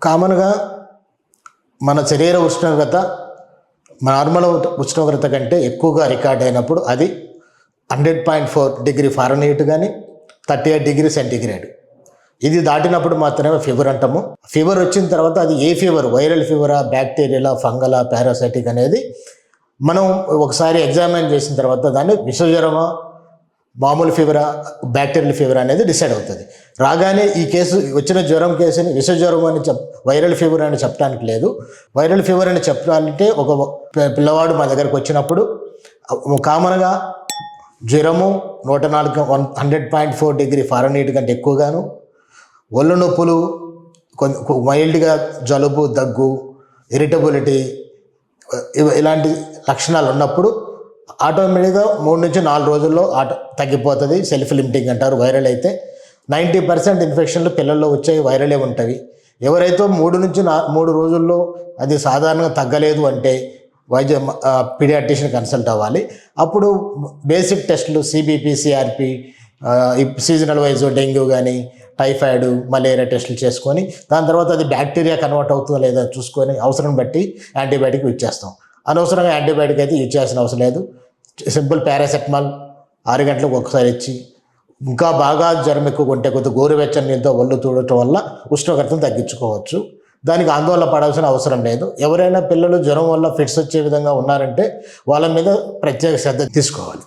కామన్గా మన శరీర ఉష్ణోగ్రత నార్మల్ ఉష్ణోగ్రత కంటే ఎక్కువగా రికార్డ్ అయినప్పుడు అది 100.4 డిగ్రీ ఫారెన్హీట్ కానీ 38 డిగ్రీ సెంటీగ్రేడ్. ఇది దాటినప్పుడు మాత్రమే ఫీవర్ అంటాము. ఫీవర్ వచ్చిన తర్వాత అది ఏ ఫీవర్, వైరల్ ఫీవరా, బ్యాక్టీరియలా, ఫంగలా, పారాసైటిక్ అనేది మనం ఒకసారి ఎగ్జామిన్ చేసిన తర్వాత దాన్ని విషజ్వరమా, మామూలు ఫీవరా, బ్యాక్టీరియల్ ఫీవర్ అనేది డిసైడ్ అవుతుంది. రాగానే ఈ కేసు వచ్చిన జ్వరం కేసుని విషజ్వరం అని వైరల్ ఫీవర్ అని చెప్పడానికి లేదు. వైరల్ ఫీవర్ అని చెప్పాలంటే ఒక పిల్లవాడు మా దగ్గరకు వచ్చినప్పుడు కామన్గా జ్వరము 104 డిగ్రీ ఫారెన్హీట్ కంటే ఎక్కువగాను, ఒళ్ళు నొప్పులు, మైల్డ్గా జలుబు, దగ్గు, ఇరిటబిలిటీ ఇలాంటి లక్షణాలు ఉన్నప్పుడు ఆటోమేటిక్గా 3 నుంచి 4 రోజుల్లో తగ్గిపోతుంది. సెల్ఫ్ లిమిటింగ్ అంటారు. వైరల్ అయితే 90% ఇన్ఫెక్షన్లు పిల్లల్లో వచ్చేవి వైరలే ఉంటాయి. ఎవరైతే 3 రోజుల్లో అది సాధారణంగా తగ్గలేదు అంటే పీడియాట్రిషియన్ కన్సల్ట్ అవ్వాలి. అప్పుడు బేసిక్ టెస్టులు CBP, CRP, seasonal wise dengue కానీ టైఫాయిడ్, మలేరియా టెస్టులు చేసుకొని దాని తర్వాత అది బ్యాక్టీరియా కన్వర్ట్ అవుతుందో లేదా చూసుకొని అవసరం బట్టి యాంటీబయాటిక్ యూజ్ చేస్తాం. అనవసరంగా యాంటీబయాటిక్ అయితే యూజ్ చేయాల్సిన అవసరం లేదు. సింపుల్ పారాసెటమాల్ 6 గంటలకు ఒకసారి ఇచ్చి, ఇంకా బాగా జ్వరం ఎక్కువ ఉంటే కొద్దిగా గోరువెచ్చని నీళ్ళతో ఒళ్ళు తూడటం వల్ల ఉష్ణోగ్రతను తగ్గించుకోవచ్చు. దానికి ఆందోళన పడాల్సిన అవసరం లేదు. ఎవరైనా పిల్లలు జ్వరం వల్ల ఫిట్స్ వచ్చే విధంగా ఉన్నారంటే వాళ్ళ మీద ప్రత్యేక శ్రద్ధ తీసుకోవాలి.